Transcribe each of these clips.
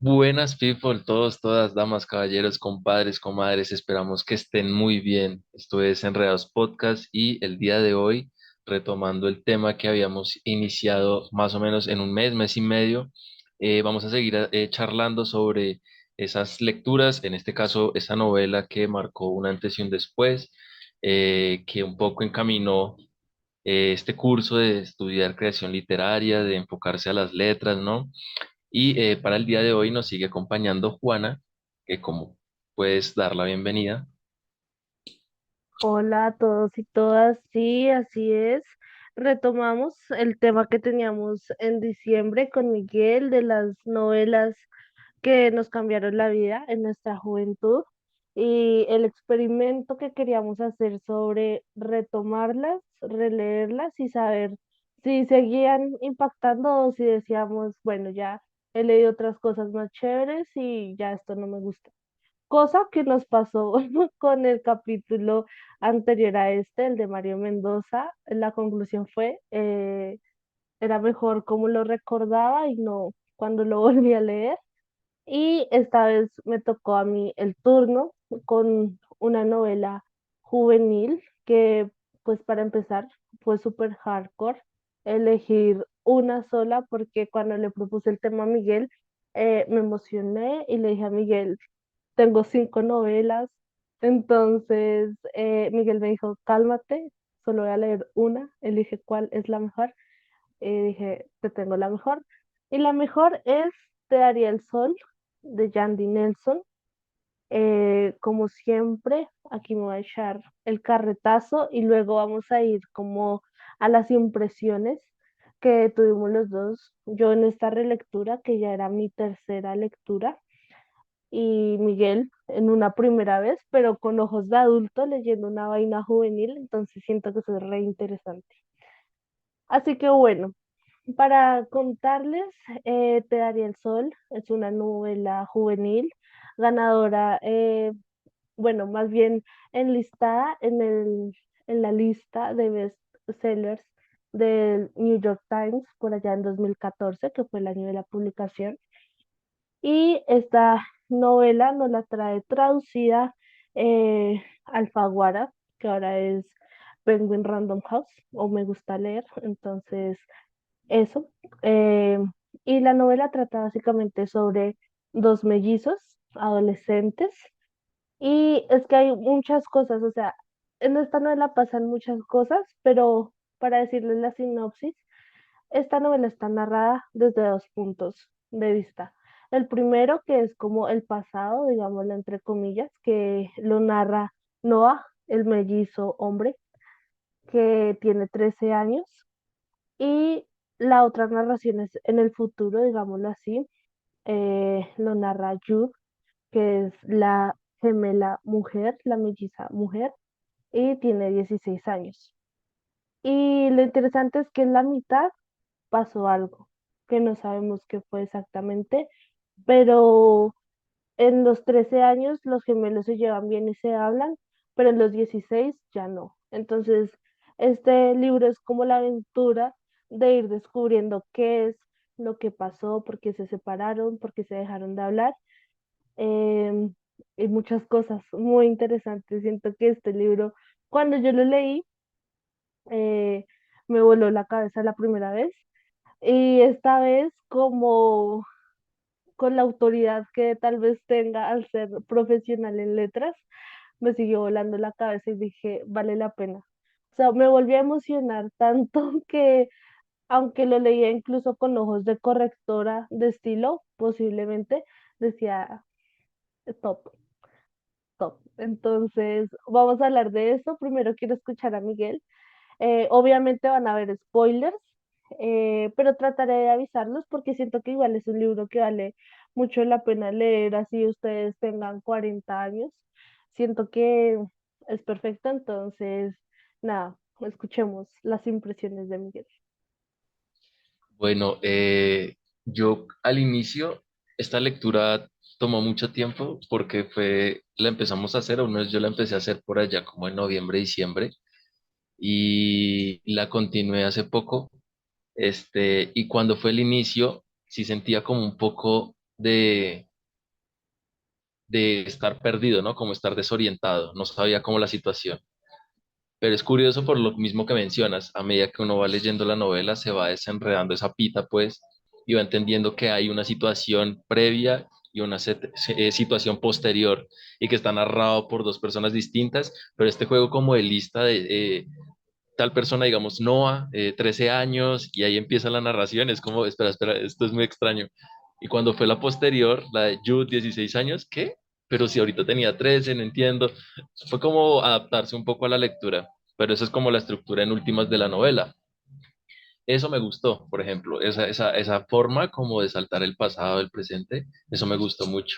Buenas people, todos, todas, damas, caballeros, compadres, comadres, esperamos que estén muy bien. Esto es Enredados Podcast y el día de hoy, retomando el tema que habíamos iniciado más o menos en un mes, mes y medio, vamos a seguir charlando sobre esas lecturas, en este caso, esa novela que marcó un antes y un después, que un poco encaminó este curso de estudiar creación literaria, de enfocarse a las letras, ¿no? Y para el día de hoy nos sigue acompañando Juana, que como puedes dar la bienvenida. Hola a todos y todas, sí, así es. Retomamos el tema que teníamos en diciembre con Miguel de las novelas que nos cambiaron la vida en nuestra juventud y el experimento que queríamos hacer sobre retomarlas, releerlas y saber si seguían impactando o si decíamos, bueno, ya he leído otras cosas más chéveres y ya esto no me gusta. Cosa que nos pasó con el capítulo anterior a este, el de Mario Mendoza. La conclusión fue, era mejor como lo recordaba y no cuando lo volví a leer. Y esta vez me tocó a mí el turno con una novela juvenil que, pues para empezar, fue súper hardcore elegir una sola porque cuando le propuse el tema a Miguel, me emocioné y le dije a Miguel, tengo 5 novelas. Entonces, Miguel me dijo, cálmate, solo voy a leer una, elige cuál es la mejor. Y dije, te tengo la mejor. Y la mejor es Te daría el sol, de Yandy Nelson. Como siempre, aquí me voy a echar el carretazo y luego vamos a ir como a las impresiones que tuvimos los dos. Yo en esta relectura, que ya era mi tercera lectura, y Miguel en una primera vez, pero con ojos de adulto leyendo una vaina juvenil, entonces siento que eso es re interesante. Así que bueno, para contarles, Te daría el sol es una novela juvenil ganadora, bueno, más bien enlistada en la lista de bestsellers del New York Times por allá en 2014, que fue el año de la publicación. Y esta novela nos la trae traducida, Alfaguara, que ahora es Penguin Random House, o Me Gusta Leer. Entonces, eso. eh, y la novela trata básicamente sobre dos mellizos adolescentes. Y es que hay muchas cosas, o sea, en esta novela pasan muchas cosas, pero para decirles la sinopsis, esta novela está narrada desde dos puntos de vista. El primero, que es como el pasado, digámoslo entre comillas, que lo narra Noah, el mellizo hombre, que tiene 13 años. Y la otra narración es en el futuro, digámoslo así, lo narra Jude, que es la gemela mujer, la melliza mujer, y tiene 16 años. Y lo interesante es que en la mitad pasó algo que no sabemos qué fue exactamente, pero en los 13 años los gemelos se llevan bien y se hablan, pero en los 16 ya no. Entonces, este libro es como la aventura de ir descubriendo qué es lo que pasó, por qué se separaron, por qué se dejaron de hablar, em, y muchas cosas muy interesantes. Siento que este libro, cuando yo lo leí, eh, me voló la cabeza la primera vez. Y esta vez, como con la autoridad que tal vez tenga al ser profesional en letras, me siguió volando la cabeza y dije, vale la pena. O sea, me volví a emocionar tanto que, aunque lo leía incluso con ojos de correctora de estilo, posiblemente, decía top, top. Entonces, vamos a hablar de eso. Primero quiero escuchar a Miguel. Obviamente van a haber spoilers, pero trataré de avisarlos porque siento que igual es un libro que vale mucho la pena leer, así ustedes tengan 40 años. Siento que es perfecto, entonces, nada, escuchemos las impresiones de Miguel. Bueno, yo al inicio, esta lectura tomó mucho tiempo porque la empezamos a hacer, o no es, yo la empecé a hacer por allá como en noviembre, diciembre, y la continué hace poco, y cuando fue el inicio, sí sentía como un poco de, de estar perdido, ¿no? Como estar desorientado, no sabía cómo la situación. Pero es curioso por lo mismo que mencionas, a medida que uno va leyendo la novela, se va desenredando esa pita, pues, y va entendiendo que hay una situación previa y una situación posterior, y que está narrado por dos personas distintas, pero este juego como de lista de tal persona, digamos, Noah, 13 años, y ahí empieza la narración, es como, espera, espera, esto es muy extraño. Y cuando fue la posterior, la de Jude, 16 años, ¿qué? Pero si ahorita tenía 13, no entiendo. Fue como adaptarse un poco a la lectura, pero eso es como la estructura en últimas de la novela. Eso me gustó, por ejemplo, esa forma como de saltar el pasado, el presente, eso me gustó mucho.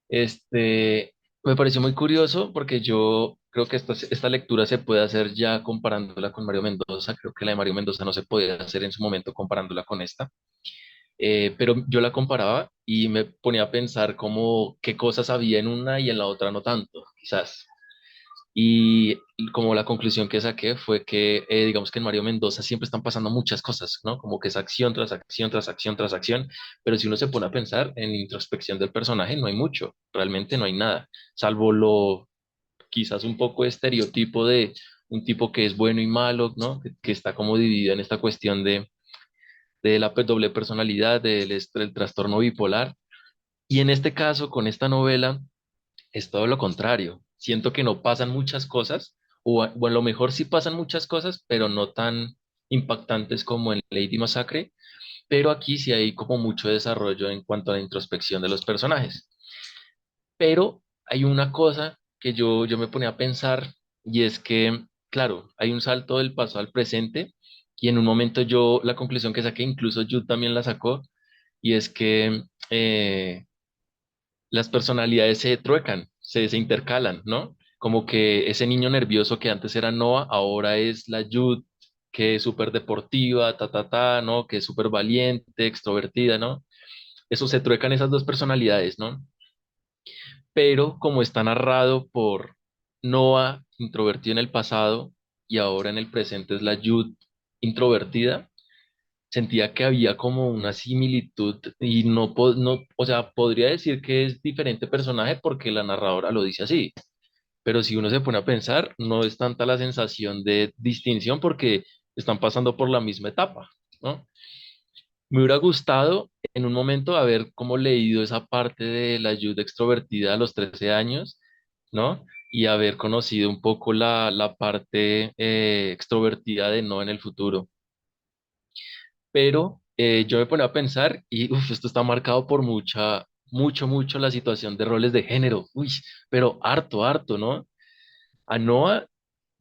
Este, me pareció muy curioso porque yo creo que esta lectura se puede hacer ya comparándola con Mario Mendoza. Creo que la de Mario Mendoza no se podía hacer en su momento comparándola con esta. Pero yo la comparaba y me ponía a pensar como qué cosas había en una y en la otra no tanto, quizás. Y como la conclusión que saqué fue que, digamos que en Mario Mendoza siempre están pasando muchas cosas, ¿no? Como que es acción tras acción, tras acción, tras acción, pero si uno se pone a pensar en introspección del personaje, no hay mucho, realmente no hay nada, salvo lo quizás un poco estereotipo de un tipo que es bueno y malo, ¿no? Que está como dividido en esta cuestión de la doble personalidad, del trastorno bipolar. Y en este caso, con esta novela, es todo lo contrario. Siento que no pasan muchas cosas, o a lo mejor sí pasan muchas cosas, pero no tan impactantes como en Lady Massacre, pero aquí sí hay como mucho desarrollo en cuanto a la introspección de los personajes. Pero hay una cosa que yo me ponía a pensar y es que, claro, hay un salto del pasado al presente y en un momento yo, la conclusión que saqué, incluso Jude también la sacó, y es que las personalidades se truecan, se intercalan, ¿no? Como que ese niño nervioso que antes era Noah, ahora es la Jude, que es súper deportiva, ¿no? Que es súper valiente, extrovertida, ¿no? Eso se truecan esas dos personalidades, ¿no? Pero como está narrado por Noah, introvertido en el pasado, y ahora en el presente es la Jude introvertida, sentía que había como una similitud y no, o sea, podría decir que es diferente personaje porque la narradora lo dice así, pero si uno se pone a pensar, no es tanta la sensación de distinción porque están pasando por la misma etapa, ¿no? Me hubiera gustado en un momento haber como leído esa parte de la Jude extrovertida a los 13 años, ¿no? Y haber conocido un poco la parte extrovertida de No en el futuro. Pero yo me ponía a pensar y esto está marcado por mucho la situación de roles de género, uy, pero harto, harto, ¿no? A Noah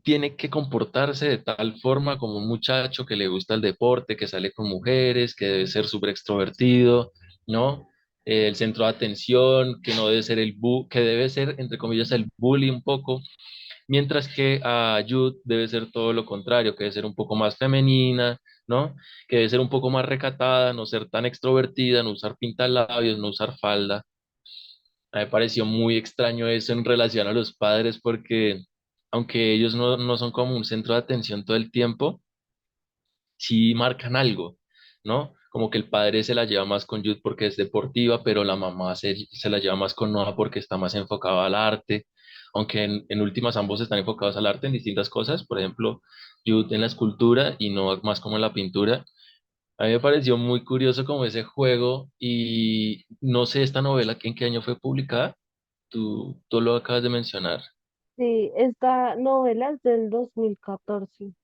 tiene que comportarse de tal forma como un muchacho que le gusta el deporte, que sale con mujeres, que debe ser súper extrovertido, ¿no? El centro de atención, que no debe ser que debe ser, entre comillas, el bully un poco, mientras que a Jude debe ser todo lo contrario, que debe ser un poco más femenina, ¿no? Que debe ser un poco más recatada, no ser tan extrovertida, no usar pintalabios, no usar falda. A mí me pareció muy extraño eso en relación a los padres porque aunque ellos no son como un centro de atención todo el tiempo, sí marcan algo, ¿no? Como que el padre se la lleva más con Jude porque es deportiva, pero la mamá se la lleva más con Noah porque está más enfocada al arte, aunque en últimas ambos están enfocados al arte en distintas cosas, por ejemplo, Jude en la escultura y Noah más como en la pintura. A mí me pareció muy curioso como ese juego y no sé esta novela en qué año fue publicada, tú lo acabas de mencionar. Sí, esta novela es del 2014.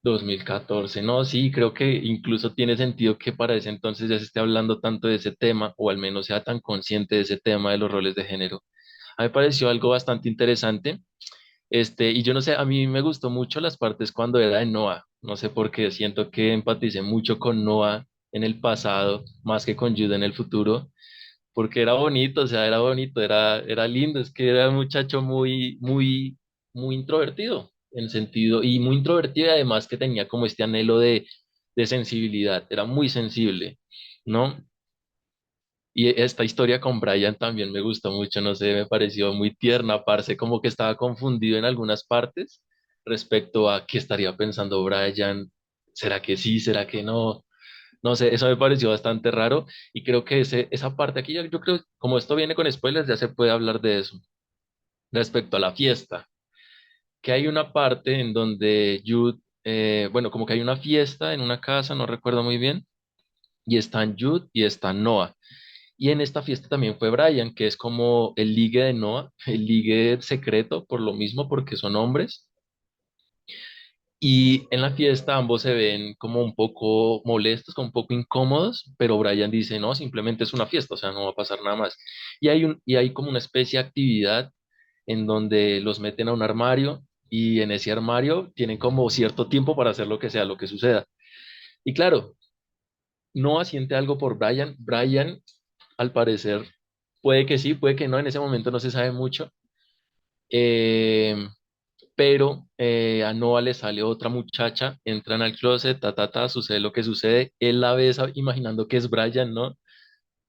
2014, no, sí, creo que incluso tiene sentido que para ese entonces ya se esté hablando tanto de ese tema, o al menos sea tan consciente de ese tema de los roles de género. A mí me pareció algo bastante interesante, y yo no sé, a mí me gustó mucho las partes cuando era de Noah, no sé por qué, siento que empaticé mucho con Noah en el pasado, más que con Jude en el futuro, porque era bonito, o sea, era bonito, era lindo, es que era un muchacho muy introvertido, en sentido, y muy introvertido y además que tenía como este anhelo de sensibilidad, era muy sensible, ¿no? Y esta historia con Brian también me gustó mucho, no sé, me pareció muy tierna, parece como que estaba confundido en algunas partes respecto a qué estaría pensando Brian, ¿será que sí, será que no? No sé, eso me pareció bastante raro y creo que esa parte aquí, yo creo, como esto viene con spoilers, ya se puede hablar de eso. Respecto a la fiesta, que hay una parte en donde Jude, bueno, como que hay una fiesta en una casa, no recuerdo muy bien, y están Jude y está Noah. Y en esta fiesta también fue Brian, que es como el ligue de Noah, el ligue secreto, por lo mismo, porque son hombres. Y en la fiesta ambos se ven como un poco molestos, como un poco incómodos, pero Brian dice, no, simplemente es una fiesta, o sea, no va a pasar nada más. Y hay como una especie de actividad en donde los meten a un armario y en ese armario tienen como cierto tiempo para hacer lo que sea, lo que suceda. Y claro, Noah siente algo por Brian. Brian, al parecer, puede que sí, puede que no, en ese momento no se sabe mucho. Eh, pero a Noah le sale otra muchacha, entran al closet, sucede lo que sucede, él la ve imaginando que es Brian, ¿no?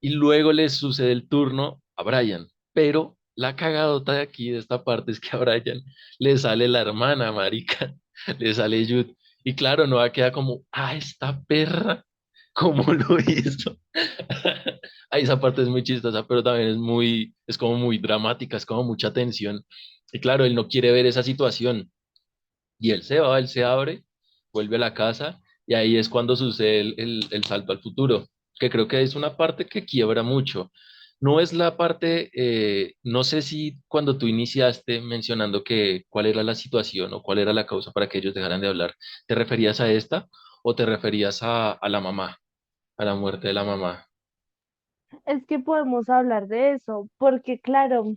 Y luego le sucede el turno a Brian, pero la cagadota de aquí, de esta parte, es que a Brian le sale la hermana, marica, le sale Jude, y claro, Noah queda como, esta perra, ¿cómo lo hizo? Ahí esa parte es muy chistosa, pero también es como muy dramática, es como mucha tensión. Y claro, él no quiere ver esa situación. Y él se va, él se abre, vuelve a la casa, y ahí es cuando sucede el salto al futuro, que creo que es una parte que quiebra mucho. No es la parte, no sé si cuando tú iniciaste mencionando que cuál era la situación o cuál era la causa para que ellos dejaran de hablar, ¿te referías a esta o te referías a la mamá, a la muerte de la mamá? Es que podemos hablar de eso, porque claro,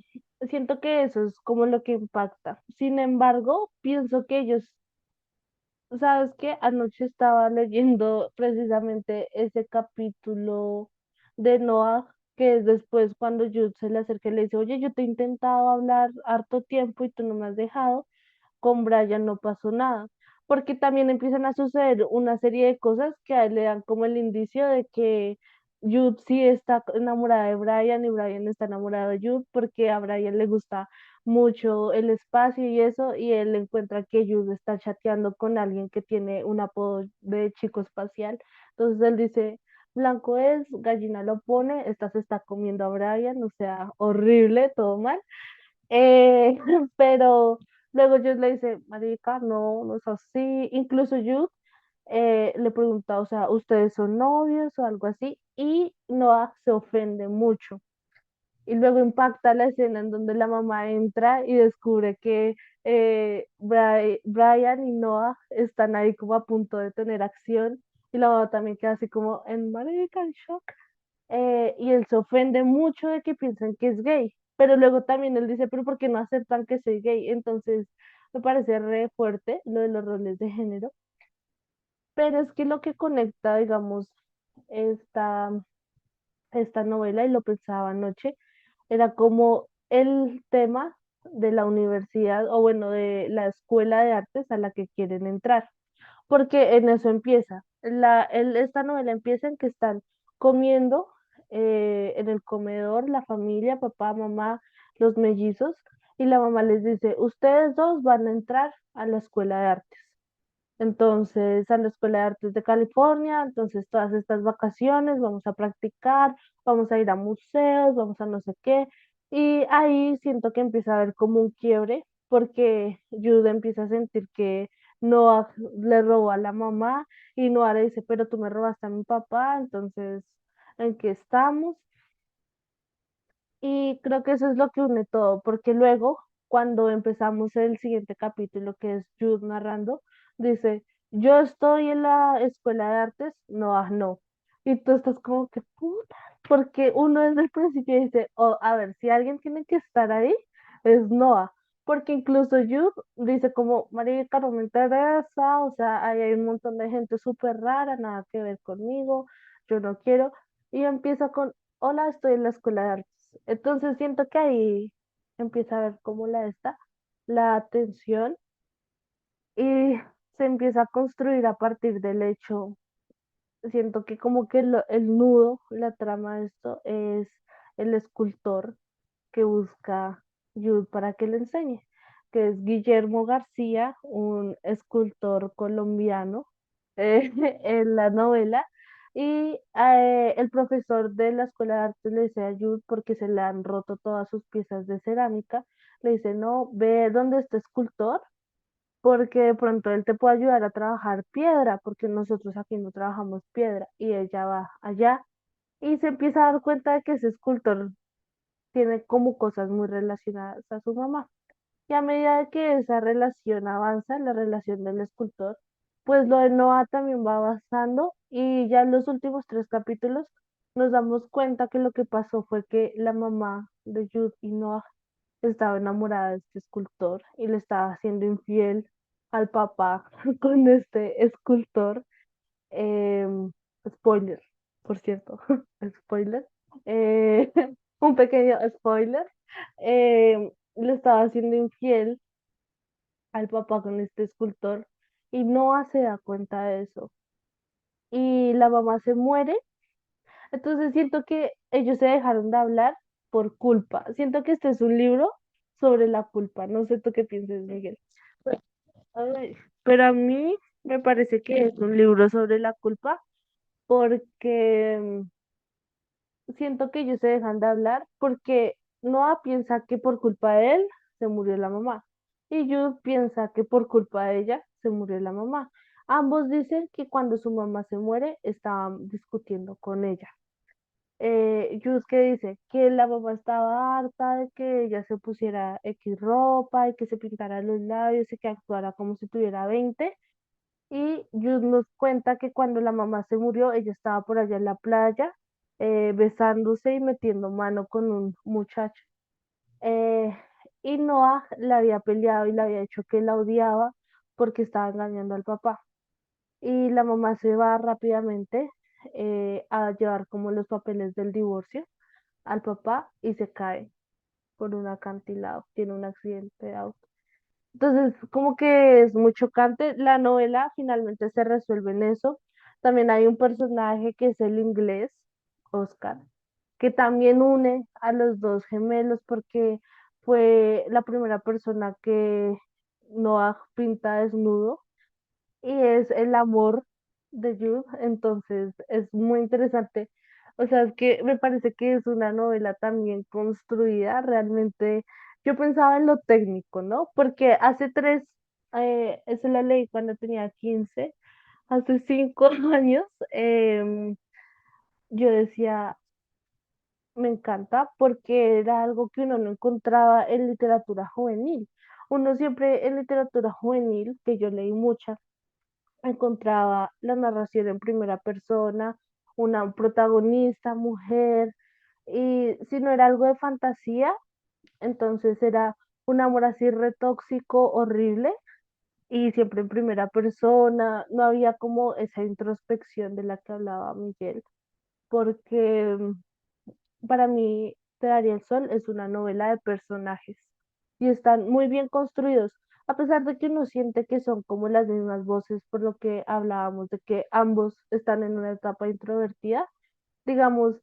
siento que eso es como lo que impacta. Sin embargo, pienso que ellos, sabes que anoche estaba leyendo precisamente ese capítulo de Noah, que es después cuando Jude se le acerca y le dice, oye, yo te he intentado hablar harto tiempo y tú no me has dejado. Con Brian no pasó nada, porque también empiezan a suceder una serie de cosas que a él le dan como el indicio de que Jude sí está enamorada de Brian y Brian está enamorado de Jude, porque a Brian le gusta mucho el espacio y eso, y él encuentra que Jude está chateando con alguien que tiene un apodo de chico espacial. Entonces él dice, blanco es, gallina lo pone, esta se está comiendo a Brian, o sea, horrible, todo mal. Eh, pero luego Jude le dice, marica, no, no es así. Incluso Jude le pregunta, o sea, ¿ustedes son novios o algo así? Y Noah se ofende mucho. Y luego impacta la escena en donde la mamá entra y descubre que Brian y Noah están ahí como a punto de tener acción. Y la mamá también queda así como en marica, en shock. Y él se ofende mucho de que piensen que es gay, pero luego también él dice, pero ¿por qué no aceptan que soy gay? Entonces me parece re fuerte lo de los roles de género, pero es que lo que conecta, digamos, esta, esta novela, y lo pensaba anoche, era como el tema de la universidad, o bueno, de la escuela de artes a la que quieren entrar, porque en eso empieza. Esta novela empieza en que están comiendo en el comedor, la familia, papá, mamá, los mellizos, y la mamá les dice, ustedes dos van a entrar a la escuela de artes. Entonces, a la Escuela de Artes de California, entonces todas estas vacaciones vamos a practicar, vamos a ir a museos, vamos a no sé qué. Y ahí siento que empieza a haber como un quiebre, porque Jude empieza a sentir que Noah le robó a la mamá y Noah le dice, pero tú me robaste a mi papá, entonces, ¿en qué estamos? Y creo que eso es lo que une todo, porque luego, cuando empezamos el siguiente capítulo, que es Jude narrando, dice, yo estoy en la escuela de artes, no, no. Y tú estás como que puta, porque uno desde el principio dice, oh, a ver, si alguien tiene que estar ahí, es Noah. Porque incluso Jude dice como, marica, no me interesa, o sea, ahí hay un montón de gente súper rara, nada que ver conmigo, yo no quiero. Y empieza con, hola, estoy en la escuela de artes. Entonces siento que ahí empieza a ver cómo la tensión y se empieza a construir a partir del hecho. Siento que como que el nudo, la trama de esto es el escultor que busca Jude para que le enseñe, que es Guillermo García, un escultor colombiano en la novela. Y el profesor de la escuela de artes le dice a Jude, porque se le han roto todas sus piezas de cerámica, le dice, no, ve dónde está escultor, porque de pronto él te puede ayudar a trabajar piedra, porque nosotros aquí no trabajamos piedra. Y ella va allá y se empieza a dar cuenta de que ese escultor tiene como cosas muy relacionadas a su mamá. Y a medida de que esa relación avanza, la relación del escultor, pues lo de Noah también va avanzando y ya en los últimos tres capítulos nos damos cuenta que lo que pasó fue que la mamá de Jude y Noah estaba enamorada de este escultor y le estaba haciendo infiel al papá con este escultor. Em, Spoiler, por cierto, spoiler. Eh, un pequeño spoiler. Le estaba haciendo infiel al papá con este escultor y Noah se da cuenta de eso. Y la mamá se muere. Entonces siento que ellos se dejaron de hablar por culpa. Siento que este es un libro sobre la culpa. No sé tú qué piensas, Miguel. Ay, pero a mí me parece que es un libro sobre la culpa porque siento que ellos se dejan de hablar porque Noah piensa que por culpa de él se murió la mamá y Jude piensa que por culpa de ella se murió la mamá. Ambos dicen que cuando su mamá se muere estaban discutiendo con ella. Jude que dice que la mamá estaba harta de que ella se pusiera X ropa y que se pintara los labios y que actuara como si tuviera 20. Y Jude nos cuenta que cuando la mamá se murió, ella estaba por allá en la playa, besándose y metiendo mano con un muchacho. Eh, y Noah le había peleado y le había dicho que la odiaba porque estaba engañando al papá. Y la mamá se va rápidamente a llevar como los papeles del divorcio al papá y se cae por un acantilado, tiene un accidente de auto. Entonces, como que es muy chocante. La novela finalmente se resuelve en eso. También hay un personaje que es el inglés, Oscar, que también une a los dos gemelos porque fue la primera persona que Noah pinta desnudo y es el amor de Jude, entonces es muy interesante. O sea, es que me parece que es una novela también construida, realmente yo pensaba en lo técnico, ¿no? Porque hace tres, eso la leí cuando tenía 15, hace 5 años, yo decía, me encanta porque era algo que uno no encontraba en literatura juvenil. Uno siempre en literatura juvenil, que yo leí mucha, encontraba la narración en primera persona, una protagonista, mujer, y si no era algo de fantasía, entonces era un amor así re tóxico, horrible, y siempre en primera persona, no había como esa introspección de la que hablaba Miguel, porque para mí, Te daría el sol es una novela de personajes y están muy bien construidos, a pesar de que uno siente que son como las mismas voces, por lo que hablábamos de que ambos están en una etapa introvertida. Digamos,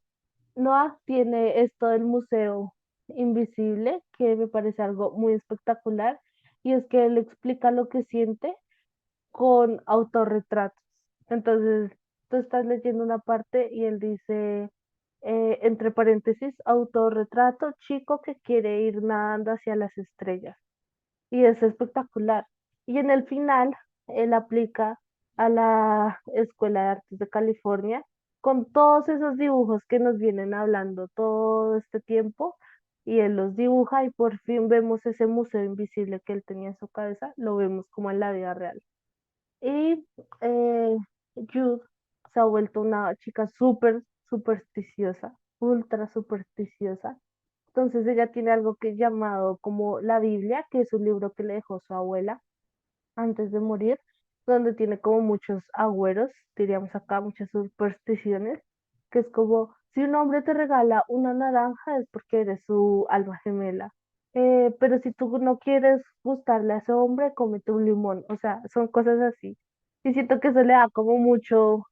Noah tiene esto del museo invisible, que me parece algo muy espectacular, y es que él explica lo que siente con autorretratos. Entonces, tú estás leyendo una parte y él dice, entre paréntesis, autorretrato, chico que quiere ir nadando hacia las estrellas. Y es espectacular. Y en el final, él aplica a la Escuela de Artes de California con todos esos dibujos que nos vienen hablando todo este tiempo. Y él los dibuja y por fin vemos ese museo invisible que él tenía en su cabeza, lo vemos como en la vida real. Y Jude se ha vuelto una chica súper supersticiosa, ultra supersticiosa. Entonces ella tiene algo que es llamado como la Biblia, que es un libro que le dejó su abuela antes de morir, donde tiene como muchos agüeros, diríamos acá, muchas supersticiones, que es como, si un hombre te regala una naranja es porque eres su alma gemela. Pero si tú no quieres gustarle a ese hombre, cómete un limón. O sea, son cosas así. Y siento que eso le da como mucho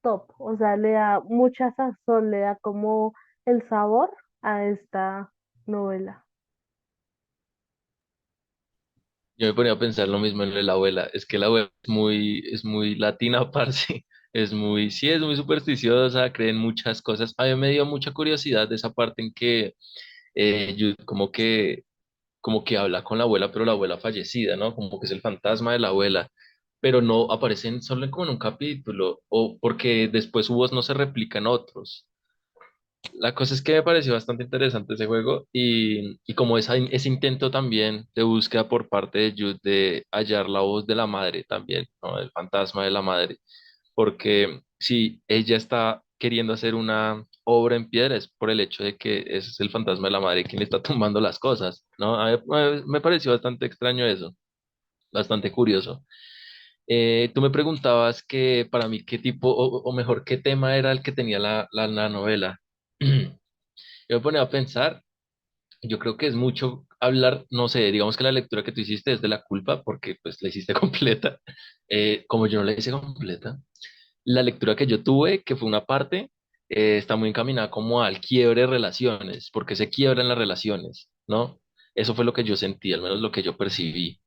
top, o sea, le da mucha sazón, le da como el sabor a esta novela. Yo me ponía a pensar lo mismo en lo de la abuela. Es que la abuela es muy latina, parce. Sí, es muy supersticiosa, creen muchas cosas. A mí me dio mucha curiosidad de esa parte en que como que habla con la abuela, pero la abuela fallecida, ¿no? Como que es el fantasma de la abuela, pero no aparecen solo como en un capítulo, o porque después su voz no se replica en otros. La cosa es que me pareció bastante interesante ese juego y como ese intento también de búsqueda por parte de Jude de hallar la voz de la madre también, ¿no? El fantasma de la madre, porque si ella está queriendo hacer una obra en piedra es por el hecho de que ese es el fantasma de la madre quien le está tumbando las cosas, ¿no? Me pareció bastante extraño eso, bastante curioso. Tú me preguntabas que para mí qué tipo, o mejor, qué tema era el que tenía la novela. Yo me ponía a pensar, yo creo que es mucho hablar, no sé, digamos que la lectura que tú hiciste es de la culpa, porque pues la hiciste completa. Como yo no la hice completa, la lectura que yo tuve, que fue una parte, está muy encaminada como al quiebre de relaciones, porque se quiebran las relaciones, ¿no? Eso fue lo que yo sentí, al menos lo que yo percibí.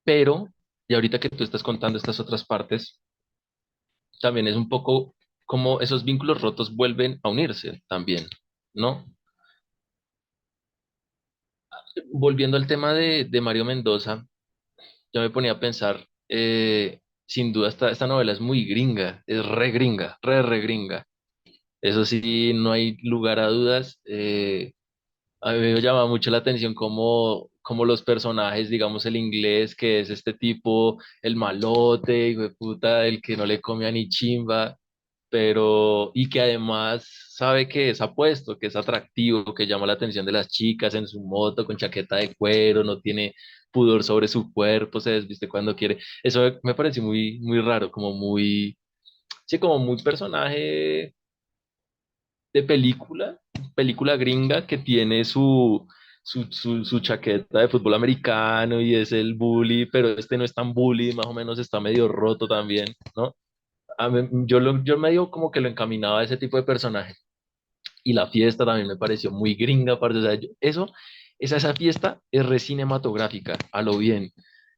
Pero, y ahorita que tú estás contando estas otras partes, también es un poco como esos vínculos rotos vuelven a unirse también, ¿no? Volviendo al tema de Mario Mendoza, yo me ponía a pensar, sin duda esta novela es muy gringa, es re gringa, re gringa. Eso sí, no hay lugar a dudas. A mí me llama mucho la atención cómo los personajes, digamos el inglés, que es este tipo, el malote, hijo de puta, el que no le come a ni chimba, pero, y que además sabe que es apuesto, que es atractivo, que llama la atención de las chicas en su moto con chaqueta de cuero, no tiene pudor sobre su cuerpo, se desviste cuando quiere. Eso me parece muy raro, como muy, sí, como muy personaje de película gringa que tiene su chaqueta de fútbol americano y es el bully, pero este no es tan bully, más o menos está medio roto también, ¿no? Yo medio como que lo encaminaba a ese tipo de personaje. Y la fiesta también me pareció muy gringa, aparte, o sea, esa fiesta es re cinematográfica, a lo bien.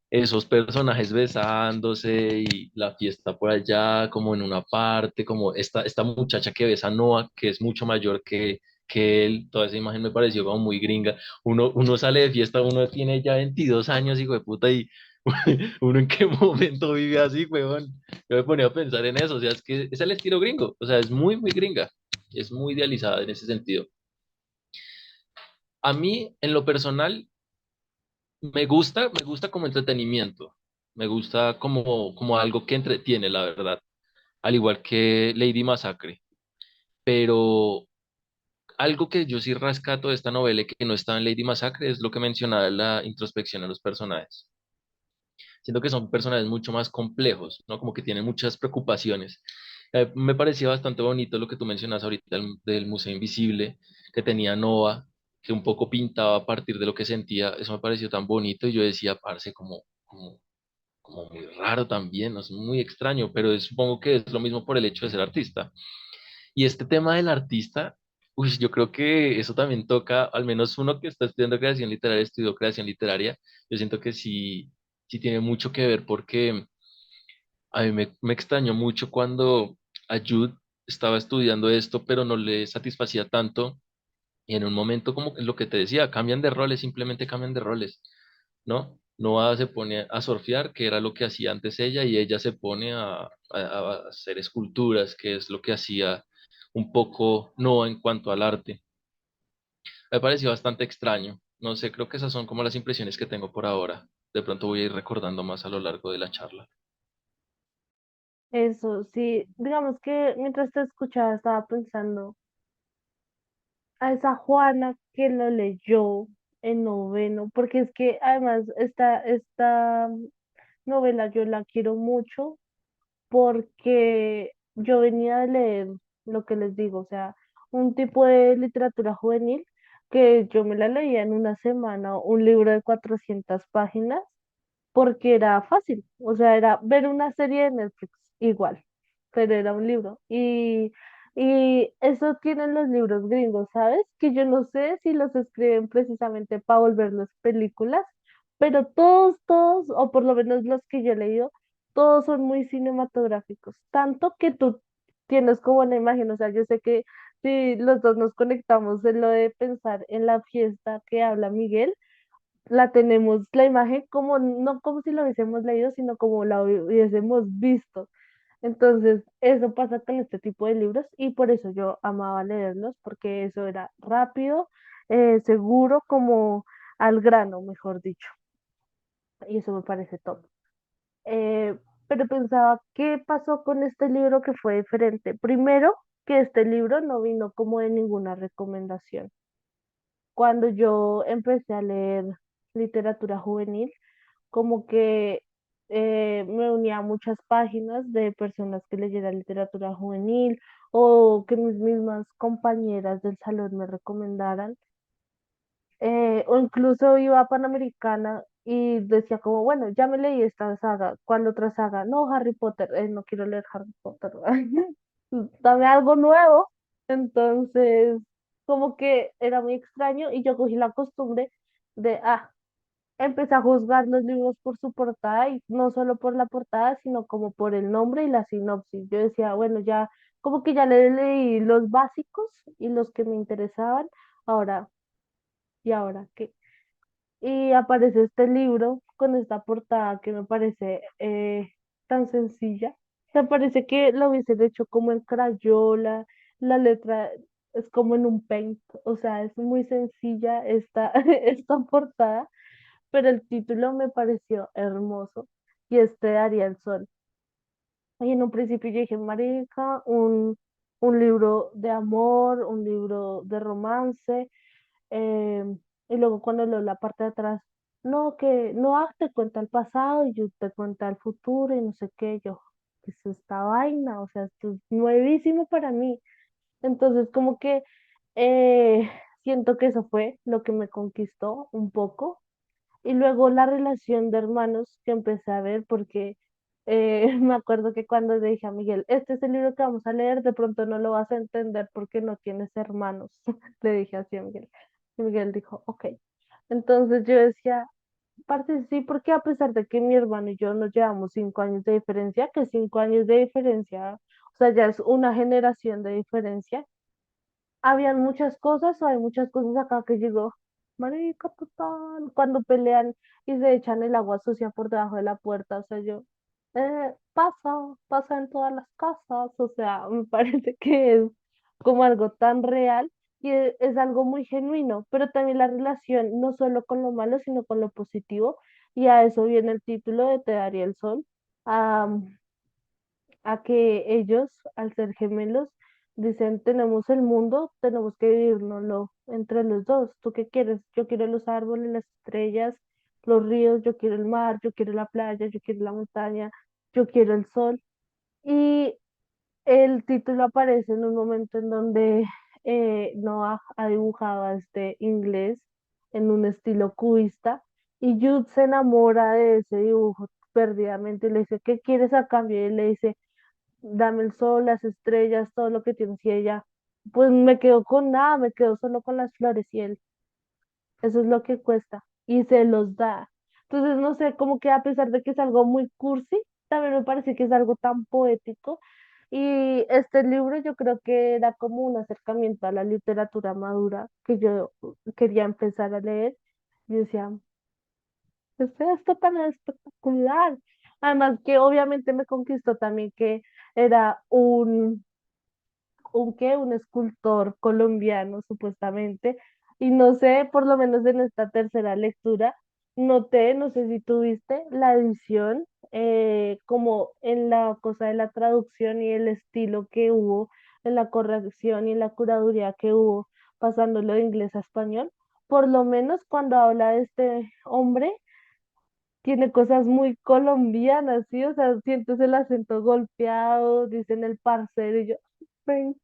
Esos personajes besándose y la fiesta por allá, como en una parte, como esta muchacha que besa a Noah, que es mucho mayor que él, toda esa imagen me pareció como muy gringa. Uno sale de fiesta, uno tiene ya 22 años, hijo de puta, y uno en qué momento vive así, weón. Yo me ponía a pensar en eso, o sea, es que es el estilo gringo, o sea, es muy gringa, es muy idealizada en ese sentido. A mí, en lo personal, me gusta como entretenimiento, me gusta como algo que entretiene, la verdad, al igual que Lady Massacre, pero algo que yo sí rescato de esta novela y que no está en Lady Massacre es lo que mencionaba la introspección a los personajes. Siento que son personajes mucho más complejos, ¿no? Como que tienen muchas preocupaciones. Me parecía bastante bonito lo que tú mencionas ahorita del Museo Invisible que tenía Nova, que un poco pintaba a partir de lo que sentía. Eso me pareció tan bonito y yo decía, parce, como muy raro también, ¿no? Es muy extraño, pero supongo que es lo mismo por el hecho de ser artista. Y este tema del artista, uy, yo creo que eso también toca, al menos uno que está estudiando creación literaria, estudió creación literaria, yo siento que sí tiene mucho que ver porque a mí me extrañó mucho cuando Ayud estaba estudiando esto, pero no le satisfacía tanto. Y en un momento, como lo que te decía, cambian de roles, simplemente cambian de roles, ¿no? Noah se pone a surfear, que era lo que hacía antes ella, y ella se pone a hacer esculturas, que es lo que hacía un poco Noah en cuanto al arte. Me pareció bastante extraño. No sé, creo que esas son como las impresiones que tengo por ahora. De pronto voy a ir recordando más a lo largo de la charla. Eso, sí, digamos que mientras te escuchaba estaba pensando a esa Juana que lo leyó en noveno, porque es que además esta novela yo la quiero mucho porque yo venía de leer lo que les digo, o sea, un tipo de literatura juvenil que yo me la leía en una semana, un libro de 400 páginas, porque era fácil, o sea, era ver una serie de Netflix igual, pero era un libro. Y eso tienen los libros gringos, ¿sabes? Que yo no sé si los escriben precisamente para volverlos películas, pero todos, o por lo menos los que yo he leído, todos son muy cinematográficos, tanto que tú tienes como una imagen, o sea, yo sé que si los dos nos conectamos en lo de pensar en la fiesta que habla Miguel, la tenemos la imagen como, no como si lo hubiésemos leído, sino como la hubiésemos visto. Entonces, eso pasa con este tipo de libros y por eso yo amaba leerlos, porque eso era rápido, seguro, como al grano, mejor dicho. Y eso me parece top. Eh, pero pensaba, ¿qué pasó con este libro que fue diferente? Primero, que este libro no vino como de ninguna recomendación. Cuando yo empecé a leer literatura juvenil, como que me unía a muchas páginas de personas que leyeran literatura juvenil o que mis mismas compañeras del salón me recomendaran. O incluso iba a Panamericana y decía como, bueno, ya me leí esta saga, ¿cuál otra saga? No, Harry Potter, no quiero leer Harry Potter, dame algo nuevo. Entonces, como que era muy extraño y yo cogí la costumbre de, empecé a juzgar los libros por su portada y no solo por la portada, sino como por el nombre y la sinopsis. Yo decía, bueno, ya como que ya leí los básicos y los que me interesaban, ahora, ¿y ahora qué? Y aparece este libro con esta portada que me parece tan sencilla. Me parece que lo hubiesen hecho como en crayola, la letra es como en un paint, o sea, es muy sencilla esta, esta portada, pero el título me pareció hermoso y este daría el sol. Y en un principio yo dije, marica, un libro de amor, un libro de romance, eh, y luego cuando leo la parte de atrás, no, que no te cuenta el pasado y yo te cuenta el futuro y no sé qué, yo, ¿qué es esta vaina? O sea, esto es nuevísimo para mí. Entonces, como que eh, siento que eso fue lo que me conquistó un poco. Y luego la relación de hermanos que empecé a ver, porque me acuerdo que cuando le dije a Miguel, este es el libro que vamos a leer, de pronto no lo vas a entender porque no tienes hermanos. Le dije así a Miguel. Y Miguel dijo, ok. Entonces yo decía, parte sí, porque a pesar de que mi hermano y yo nos llevamos 5 años de diferencia, que 5 años de diferencia, o sea, ya es una generación de diferencia, habían muchas cosas, o hay muchas cosas acá que llegó, marica, total, cuando pelean y se echan el agua sucia por debajo de la puerta, o sea, yo, pasa en todas las casas, o sea, me parece que es como algo tan real y es algo muy genuino, pero también la relación, no solo con lo malo, sino con lo positivo, y a eso viene el título de Te daría el sol, a que ellos, al ser gemelos, dicen, tenemos el mundo, tenemos que vivirnoslo entre los dos. ¿Tú qué quieres? Yo quiero los árboles, las estrellas, los ríos, yo quiero el mar, yo quiero la playa, yo quiero la montaña, yo quiero el sol. Y el título aparece en un momento en donde Noah ha dibujado a este inglés en un estilo cubista y Jude se enamora de ese dibujo perdidamente y le dice, ¿qué quieres a cambio? Y él le dice, dame el sol, las estrellas, todo lo que tienes. Y ella, pues me quedo con nada, me quedo solo con las flores y él, eso es lo que cuesta. Y se los da. Entonces, no sé, como que a pesar de que es algo muy cursi, también me parece que es algo tan poético. Y este libro yo creo que era como un acercamiento a la literatura madura que yo quería empezar a leer. Y decía, es esto tan espectacular. Además que obviamente me conquistó también que era un escultor colombiano supuestamente, y no sé, por lo menos en esta tercera lectura, noté, no sé si tuviste la edición, como en la cosa de la traducción y el estilo que hubo, en la corrección y en la curaduría que hubo, pasándolo de inglés a español, por lo menos cuando habla de este hombre, tiene cosas muy colombianas, ¿sí? O sea, sientes el acento golpeado, dicen el parcero, y yo, "Ven",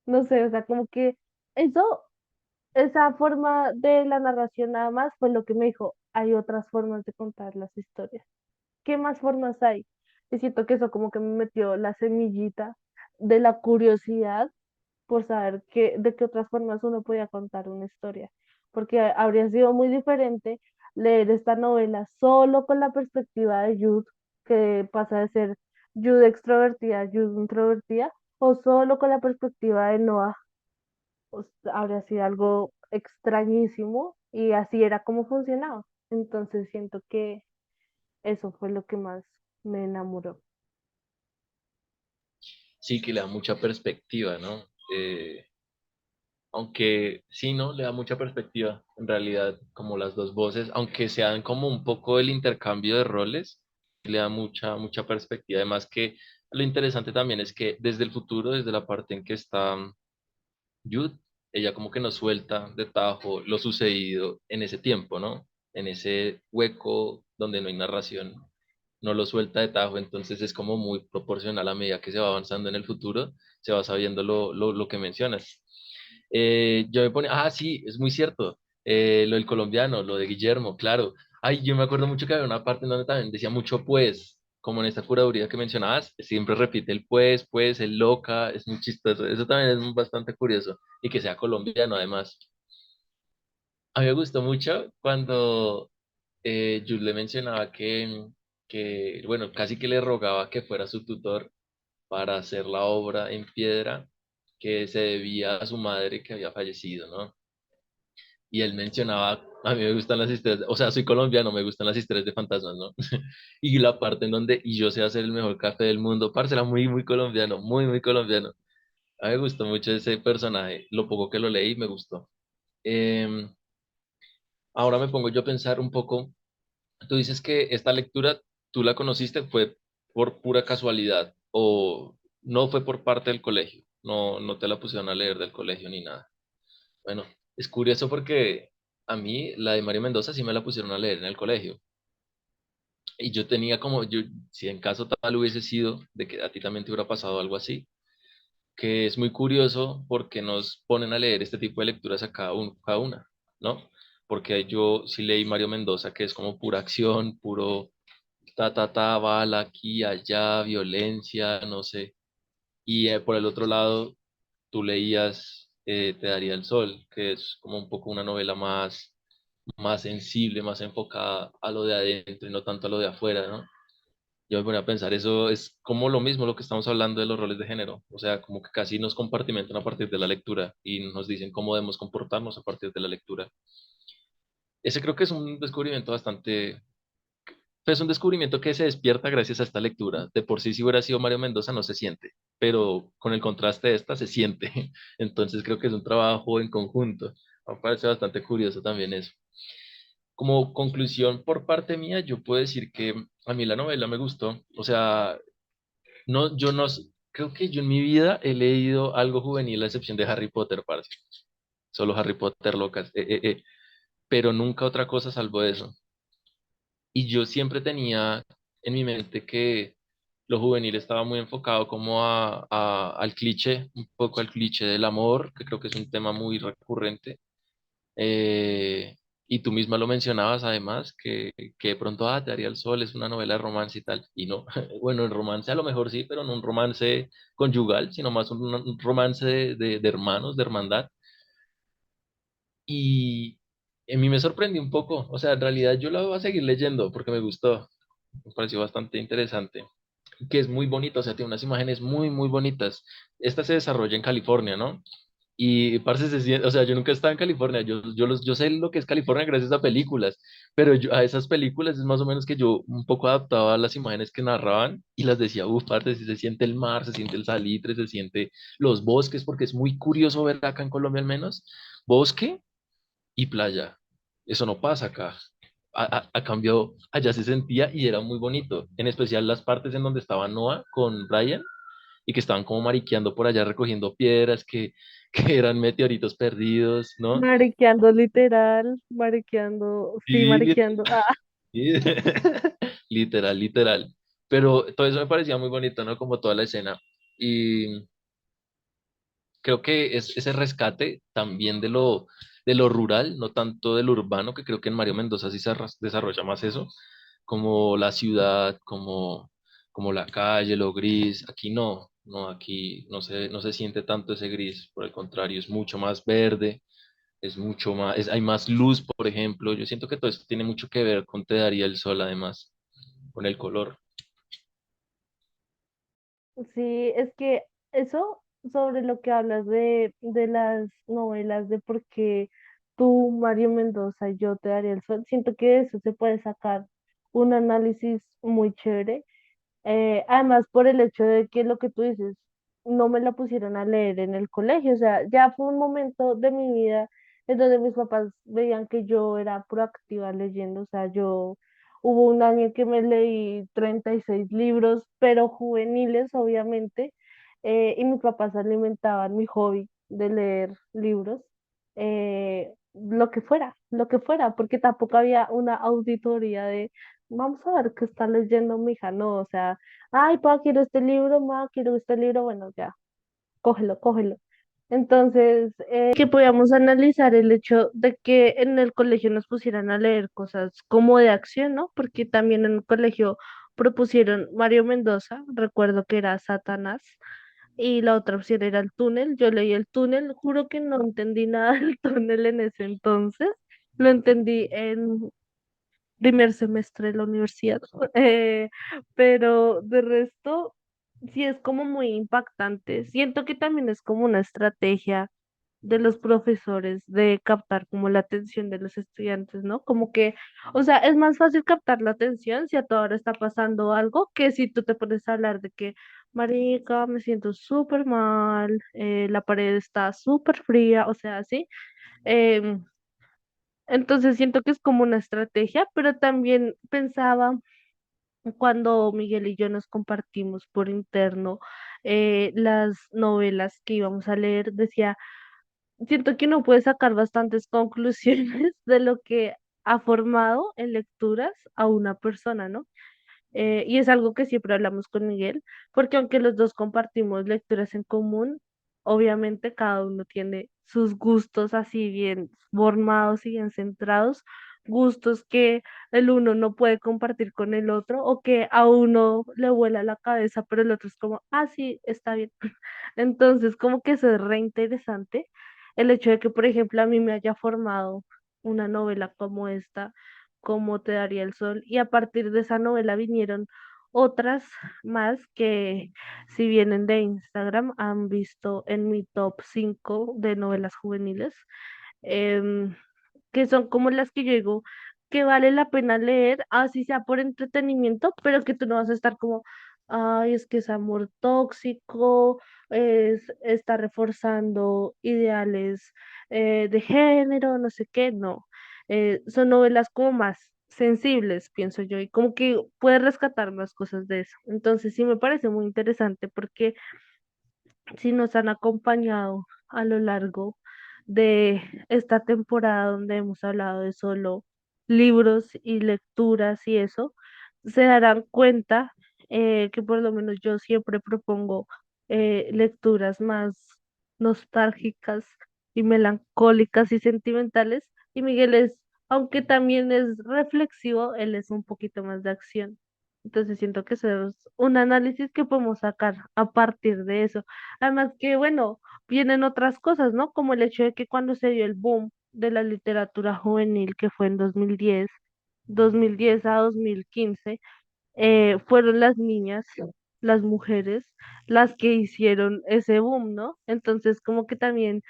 no sé, o sea, como que eso, esa forma de la narración nada más fue lo que me dijo, hay otras formas de contar las historias. ¿Qué más formas hay? Y siento que eso como que me metió la semillita de la curiosidad por saber de qué otras formas uno podía contar una historia, porque habría sido muy diferente leer esta novela solo con la perspectiva de Jude, que pasa de ser Jude extrovertida a Jude introvertida, o solo con la perspectiva de Noah, pues, habría sido algo extrañísimo y así era como funcionaba. Entonces siento que eso fue lo que más me enamoró. Sí, que le da mucha perspectiva, ¿no? Aunque sí, ¿no? Le da mucha perspectiva, en realidad, como las dos voces, aunque sean como un poco el intercambio de roles, le da mucha, mucha perspectiva. Además que lo interesante también es que desde el futuro, desde la parte en que está Jude, ella como que nos suelta de tajo lo sucedido en ese tiempo, ¿no? En ese hueco donde no hay narración, no lo suelta de tajo, entonces es como muy proporcional a medida que se va avanzando en el futuro, se va sabiendo lo que mencionas. Yo me pone, ah, sí, es muy cierto, lo del colombiano, lo de Guillermo, claro. Ay, yo me acuerdo mucho que había una parte en donde también decía mucho pues, como en esta curaduría que mencionabas, siempre repite el pues, el loca, es muy chistoso, eso también es bastante curioso, y que sea colombiano además. A mí me gustó mucho cuando Jules le mencionaba que, bueno, casi que le rogaba que fuera su tutor para hacer la obra en piedra que se debía a su madre que había fallecido, ¿no? Y él mencionaba, a mí me gustan las historias, o sea, soy colombiano, me gustan las historias de fantasmas, ¿no? Y la parte en donde, y yo sé hacer el mejor café del mundo, parce, era muy, muy colombiano, muy, muy colombiano. A mí me gustó mucho ese personaje, lo poco que lo leí me gustó. Em, Ahora me pongo yo a pensar un poco, tú dices que esta lectura, tú la conociste, fue por pura casualidad, o no fue por parte del colegio, no, no te la pusieron a leer del colegio ni nada. Bueno, es curioso porque a mí la de Mario Mendoza sí me la pusieron a leer en el colegio. Y yo tenía como, yo, si en caso tal hubiese sido de que a ti también te hubiera pasado algo así, que es muy curioso porque nos ponen a leer este tipo de lecturas a cada una, ¿no? Porque yo sí leí Mario Mendoza, que es como pura acción, puro bala aquí, allá, violencia, no sé. Y por el otro lado, tú leías Te daría el sol, que es como un poco una novela más sensible, más enfocada a lo de adentro y no tanto a lo de afuera, ¿no? Yo me ponía a pensar, eso es como lo mismo lo que estamos hablando de los roles de género, o sea, como que casi nos compartimentan a partir de la lectura y nos dicen cómo debemos comportarnos a partir de la lectura. Ese creo que es un descubrimiento bastante, pues un descubrimiento que se despierta gracias a esta lectura. De por sí, si hubiera sido Mario Mendoza, no se siente, pero con el contraste de esta se siente. Entonces creo que es un trabajo en conjunto. Me parece bastante curioso también eso. Como conclusión por parte mía, yo puedo decir que a mí la novela me gustó. O sea, no, yo no, creo que yo en mi vida he leído algo juvenil a excepción de Harry Potter, parce. Solo Harry Potter, locas. Pero nunca otra cosa salvo eso. Y yo siempre tenía en mi mente que lo juvenil estaba muy enfocado como al cliché, un poco al cliché del amor, que creo que es un tema muy recurrente. Y tú misma lo mencionabas además, que de pronto, Te daría el sol, es una novela de romance y tal. Y no, bueno, el romance a lo mejor sí, pero no un romance conyugal, sino más un romance de hermanos, de hermandad. Y a mí me sorprendió un poco, o sea, en realidad yo la voy a seguir leyendo porque me gustó, me pareció bastante interesante, que es muy bonito, o sea, tiene unas imágenes muy, muy bonitas. Esta se desarrolla en California, ¿no? Y parce, o sea, yo nunca he estado en California, yo sé lo que es California gracias a películas, pero a esas películas es más o menos que yo un poco adaptaba las imágenes que narraban y las decía, parce, si se siente el mar, se siente el salitre, se siente los bosques, porque es muy curioso ver acá en Colombia al menos, bosque y playa. Eso no pasa acá. A cambio, allá se sentía y era muy bonito, en especial las partes en donde estaba Noah con Brian y que estaban como mariqueando por allá recogiendo piedras que eran meteoritos perdidos, ¿no? Mariqueando literal, mariqueando, sí, Sí, mariqueando. Ah, sí. Literal, literal. Pero todo eso me parecía muy bonito, ¿no? Como toda la escena. Y creo que es ese rescate también de lo rural, no tanto de lo urbano, que creo que en Mario Mendoza sí se desarrolla más eso, como la ciudad, como la calle, lo gris. Aquí no, no, aquí no se siente tanto ese gris, por el contrario, es mucho más verde, es mucho más, hay más luz, por ejemplo. Yo siento que todo eso tiene mucho que ver con Te daría el sol, además, con el color. Sí, es que eso sobre lo que hablas de las novelas, de por qué tú, Mario Mendoza, y yo te daría el sol, siento que de eso se puede sacar un análisis muy chévere. Además, por el hecho de que lo que tú dices, no me la pusieron a leer en el colegio, o sea, ya fue un momento de mi vida en donde mis papás veían que yo era proactiva leyendo, o sea, hubo un año que me leí 36 libros, pero juveniles, obviamente, y mis papás alimentaban mi hobby de leer libros, lo que fuera, porque tampoco había una auditoría de vamos a ver qué está leyendo mi hija, no, o sea, ay, pa, quiero este libro, ma, quiero este libro, bueno, ya, cógelo, cógelo. Entonces, que podíamos analizar el hecho de que en el colegio nos pusieran a leer cosas como de acción, ¿no? Porque también en el colegio propusieron Mario Mendoza, recuerdo que era Satanás, y la otra opción era el túnel. Yo leí el túnel, juro que no entendí nada del túnel en ese entonces, lo entendí en primer semestre de la universidad. Eh, pero de resto, sí es como muy impactante. Siento que también es como una estrategia de los profesores de captar como la atención de los estudiantes, ¿no? Como que, o sea, es más fácil captar la atención si a toda hora está pasando algo que si tú te pones a hablar de que, marica, me siento súper mal, la pared está súper fría, o sea, así. em, entonces siento que es como una estrategia, pero también pensaba cuando Miguel y yo nos compartimos por interno las novelas que íbamos a leer, decía, siento que uno puede sacar bastantes conclusiones de lo que ha formado en lecturas a una persona, ¿no? Y es algo que siempre hablamos con Miguel, porque aunque los dos compartimos lecturas en común, obviamente cada uno tiene sus gustos así bien formados y bien centrados, gustos que el uno no puede compartir con el otro o que a uno le vuela la cabeza, pero el otro es como, ah, sí, está bien. Entonces, como que eso es re interesante el hecho de que, por ejemplo, a mí me haya formado una novela como esta, como Te daría el sol, y a partir de esa novela vinieron otras más que, si vienen de Instagram, han visto en mi top 5 de novelas juveniles. em, que son como las que yo digo que vale la pena leer, así sea por entretenimiento, pero que tú no vas a estar como, ay, es que es amor tóxico, está reforzando ideales de género, no sé qué, no. Son novelas como más sensibles, pienso yo, y como que puedes rescatar más cosas de eso. Entonces sí me parece muy interesante porque si nos han acompañado a lo largo de esta temporada donde hemos hablado de solo libros y lecturas y eso, se darán cuenta que por lo menos yo siempre propongo lecturas más nostálgicas y melancólicas y sentimentales, y Miguel es, aunque también es reflexivo, él es un poquito más de acción. Entonces siento que eso es un análisis que podemos sacar a partir de eso. Además que, bueno, vienen otras cosas, ¿no? Como el hecho de que cuando se dio el boom de la literatura juvenil, que fue en 2010 a 2015, fueron las niñas, las mujeres, las que hicieron ese boom, ¿no? Entonces, como que también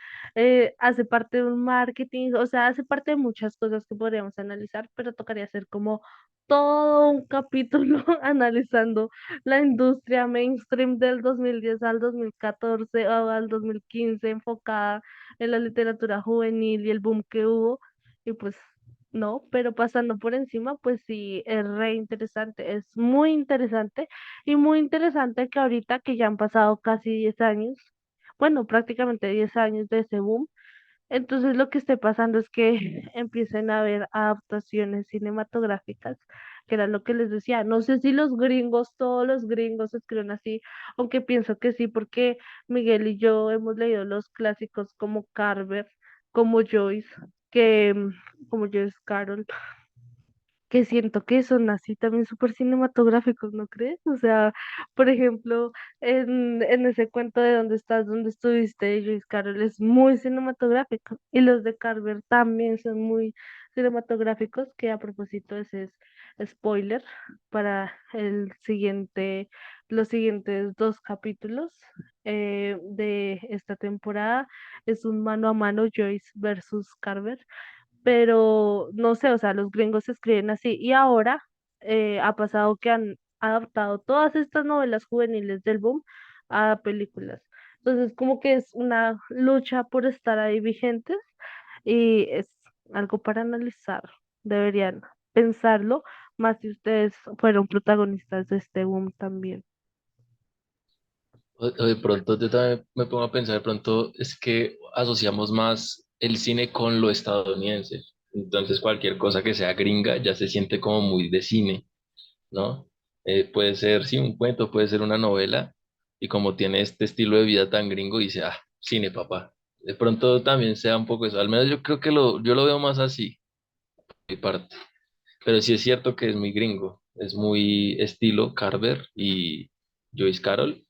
hace parte de un marketing, o sea, hace parte de muchas cosas que podríamos analizar, pero tocaría hacer como todo un capítulo analizando la industria mainstream del 2010 al 2014 o al 2015 enfocada en la literatura juvenil y el boom que hubo. Y pues no, pero pasando por encima, pues sí, es re interesante, es muy interesante y muy interesante que ahorita que ya han pasado casi 10 años, bueno, prácticamente 10 años de ese boom, entonces lo que esté pasando es que empiecen a haber adaptaciones cinematográficas, que era lo que les decía, no sé si los gringos, todos los gringos escriben así, aunque pienso que sí, porque Miguel y yo hemos leído los clásicos como Carver, como Joyce, que como Joyce Carol, que siento que son así también súper cinematográficos, ¿no crees? O sea, por ejemplo, en ese cuento de dónde estás, dónde estuviste, de Lewis Carroll es muy cinematográfico y los de Carver también son muy cinematográficos, que a propósito ese es spoiler para el siguiente los siguientes dos capítulos de esta temporada. Es un mano a mano Joyce versus Carver, pero no sé, o sea, los gringos se escriben así. Y ahora ha pasado que han adaptado todas estas novelas juveniles del boom a películas. Entonces, como que es una lucha por estar ahí vigentes y es algo para analizar. Deberían pensarlo, más si ustedes fueron protagonistas de este boom también. O de pronto yo también me pongo a pensar, de pronto es que asociamos más el cine con lo estadounidense. Entonces cualquier cosa que sea gringa ya se siente como muy de cine, ¿no? Puede ser, sí, un cuento, puede ser una novela, y como tiene este estilo de vida tan gringo, dice, ah, cine, papá. De pronto también sea un poco eso, al menos yo creo que yo lo veo más así, mi parte. Pero sí es cierto que es muy gringo, es muy estilo Carver y Joyce Carol.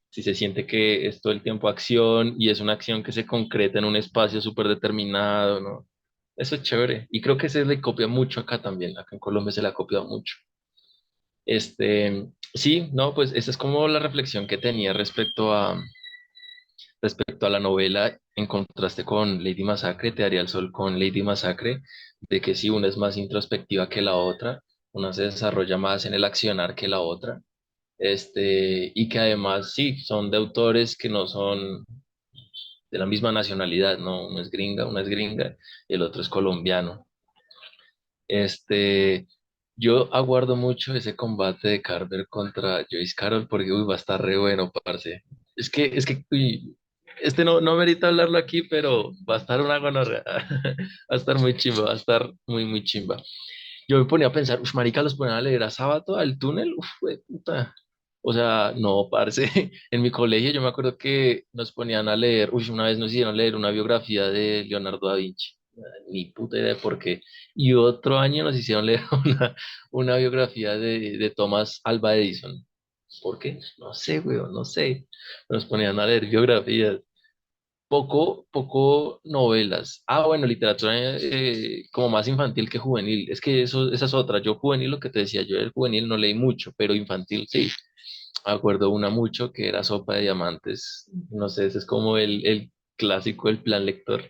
Si se siente que es todo el tiempo acción y es una acción que se concreta en un espacio súper determinado, ¿no? Eso es chévere. Y creo que se le copia mucho acá también. Acá en Colombia se le ha copiado mucho. Sí, no, pues esa es como la reflexión que tenía respecto a la novela, en contraste con Lady Masacre, Te daría el sol con Lady Masacre, de que sí, una es más introspectiva que la otra, una se desarrolla más en el accionar que la otra, y que además sí, son de autores que no son de la misma nacionalidad, ¿no? Una es gringa y el otro es colombiano. Este, yo aguardo mucho ese combate de Carver contra Joyce Carol porque uy, va a estar re bueno, parce. Uy, no, no merita hablarlo aquí, pero va a estar una gonorrea. Va a estar muy chimba, va a estar muy, muy chimba. Yo me ponía a pensar, uff, marica, los ponían a leer a sábado al túnel, uff, puta. O sea, no, parce. En mi colegio yo me acuerdo que nos ponían a leer, uff, una vez nos hicieron leer una biografía de Leonardo da Vinci. Ni puta idea de por qué. Y otro año nos hicieron leer una biografía de Thomas Alva Edison. ¿Por qué? No sé, weón, no sé. Nos ponían a leer biografías. Poco novelas. Ah, bueno, literatura como más infantil que juvenil. Es que esa es otra. Yo juvenil, lo que te decía, yo el juvenil no leí mucho, pero infantil sí. Me acuerdo una mucho que era Sopa de Diamantes. No sé, ese es como el clásico, el plan lector.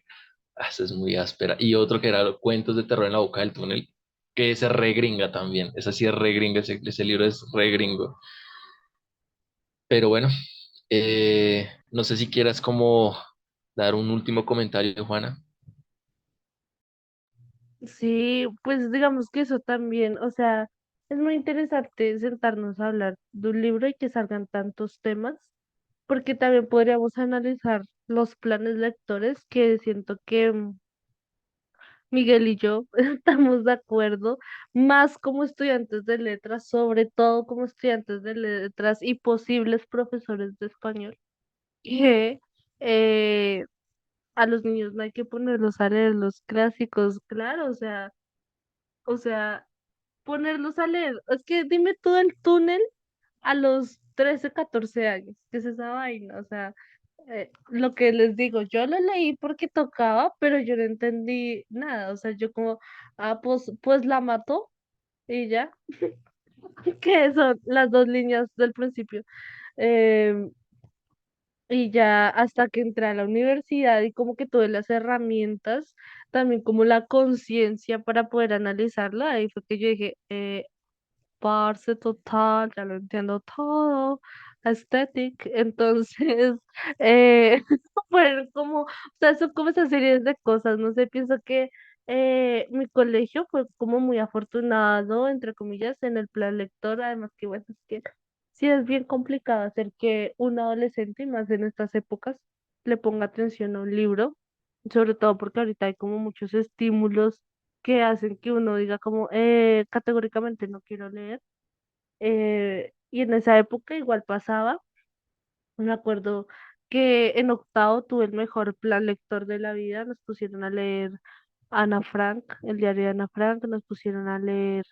Ah, esa es muy áspera. Y otro que era Cuentos de terror en la boca del túnel, que ese es re gringa también. Esa sí es re gringa, ese libro es re gringo. Pero bueno, no sé si quieras como dar un último comentario, Juana. Sí, pues digamos que eso también, o sea, es muy interesante sentarnos a hablar de un libro y que salgan tantos temas, porque también podríamos analizar los planes lectores que siento que Miguel y yo estamos de acuerdo, más como estudiantes de letras, sobre todo como estudiantes de letras y posibles profesores de español, que eh, a los niños no hay que ponerlos a leer los clásicos, claro, o sea, ponerlos a leer. Es que dime todo el túnel a los 13 14 años, ¿qué es esa vaina? O sea, lo que les digo, yo lo leí porque tocaba, pero yo no entendí nada. O sea, yo como, pues la mató y ya, que son las dos líneas del principio. Em, y ya hasta que entré a la universidad y como que tuve las herramientas, también como la conciencia para poder analizarla, ahí fue que yo dije, parce total, ya lo entiendo todo, aesthetic, entonces, eh, fue como, o sea, son como esas series de cosas, no sé, pienso que mi colegio fue como muy afortunado, entre comillas, en el plan lector, además que bueno, es que sí es bien complicado hacer que un adolescente, y más en estas épocas, le ponga atención a un libro, sobre todo porque ahorita hay como muchos estímulos que hacen que uno diga como categóricamente no quiero leer. Y en esa época igual pasaba. Me acuerdo que en octavo tuve el mejor plan lector de la vida. Nos pusieron a leer Ana Frank, el diario de Ana Frank, nos pusieron a leer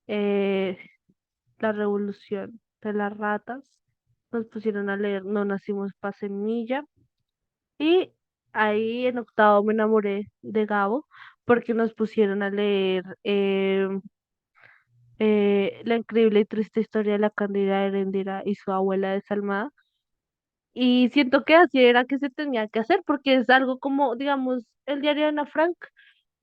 eh, La Revolución de las Ratas, nos pusieron a leer No nacimos pa' semilla. Y ahí en octavo me enamoré de Gabo porque nos pusieron a leer La increíble y triste historia de la Cándida Heréndira y su abuela desalmada. Y siento que así era que se tenía que hacer, porque es algo como, digamos, el diario de Ana Frank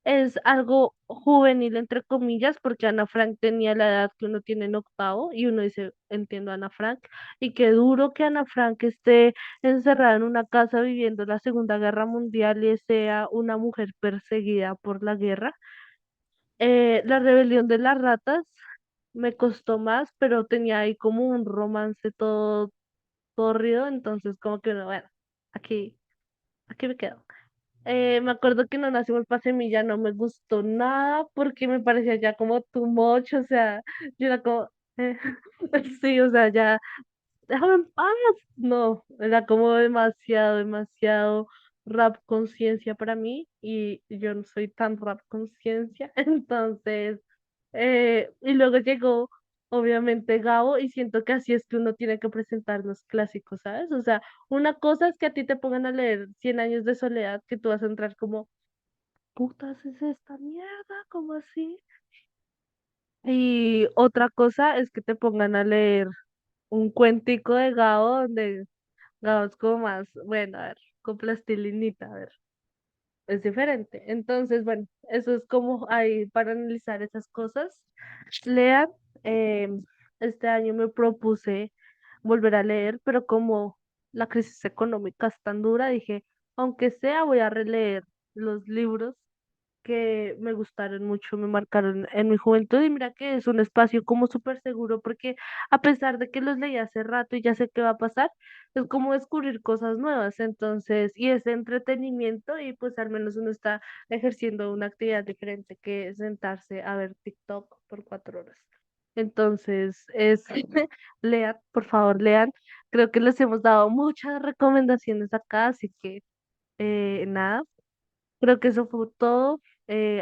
es algo juvenil, entre comillas, porque Ana Frank tenía la edad que uno tiene en octavo, y uno dice, entiendo a Ana Frank, y qué duro que Ana Frank esté encerrada en una casa viviendo la Segunda Guerra Mundial y sea una mujer perseguida por la guerra. La rebelión de las ratas me costó más, pero tenía ahí como un romance todo corrido, entonces como que uno, bueno, aquí, aquí me quedo. Me acuerdo que No Nacimos para Semilla no me gustó nada porque me parecía ya como too much, o sea, yo era como, eh, sí, o sea, ya déjame en paz. No, era como demasiado, demasiado rap conciencia para mí y yo no soy tan rap conciencia. Entonces, y luego llegó obviamente Gabo y siento que así es que uno tiene que presentar los clásicos, ¿sabes? O sea, una cosa es que a ti te pongan a leer Cien años de soledad, que tú vas a entrar como, putas es esta mierda, ¿cómo así? Y otra cosa es que te pongan a leer un cuentico de Gabo donde Gabo es como más, bueno, a ver, con plastilinita, a ver, es diferente. Entonces, bueno, eso es como ahí para analizar esas cosas. Lean, eh, este año me propuse volver a leer, pero como la crisis económica es tan dura, dije, aunque sea, voy a releer los libros que me gustaron mucho, me marcaron en mi juventud y mira que es un espacio como súper seguro porque a pesar de que los leí hace rato y ya sé qué va a pasar, es como descubrir cosas nuevas, entonces, y es entretenimiento y pues al menos uno está ejerciendo una actividad diferente que sentarse a ver TikTok por 4 horas. Entonces, es, lean, por favor, lean. Creo que les hemos dado muchas recomendaciones acá, así que nada. Creo que eso fue todo.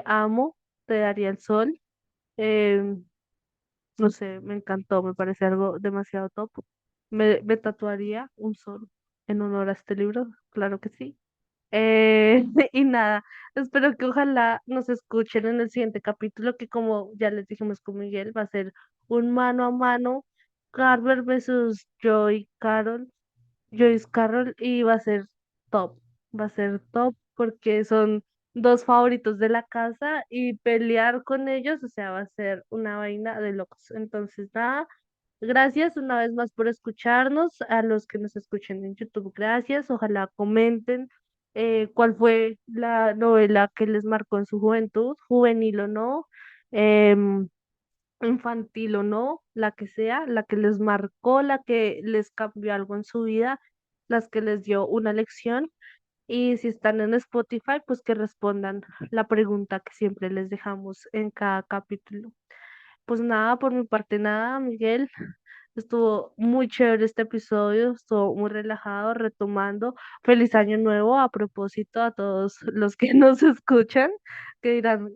Amo, te daría el sol. Eh, no sé, me encantó, me parece algo demasiado top. Me tatuaría un sol en honor a este libro, claro que sí. Y nada, espero que ojalá nos escuchen en el siguiente capítulo, que como ya les dijimos con Miguel, va a ser un mano a mano, Carver versus Joyce Carol y top, va a ser top porque son dos favoritos de la casa y pelear con ellos, o sea, va a ser una vaina de locos. Entonces, nada, gracias una vez más por escucharnos, a los que nos escuchen en YouTube, gracias, ojalá comenten cuál fue la novela que les marcó en su juventud, juvenil o no. em, Infantil o no, la que sea, la que les marcó, la que les cambió algo en su vida, las que les dio una lección. Y si están en Spotify, pues que respondan la pregunta que siempre les dejamos en cada capítulo. Pues nada, por mi parte nada, Miguel. Estuvo muy chévere este episodio, estuvo muy relajado, retomando. Feliz año nuevo a propósito a todos los que nos escuchan, que dirán,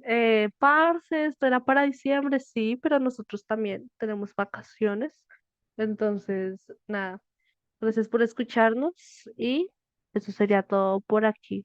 parce, esto era para diciembre, sí, pero nosotros también tenemos vacaciones. Entonces, nada, gracias por escucharnos y eso sería todo por aquí.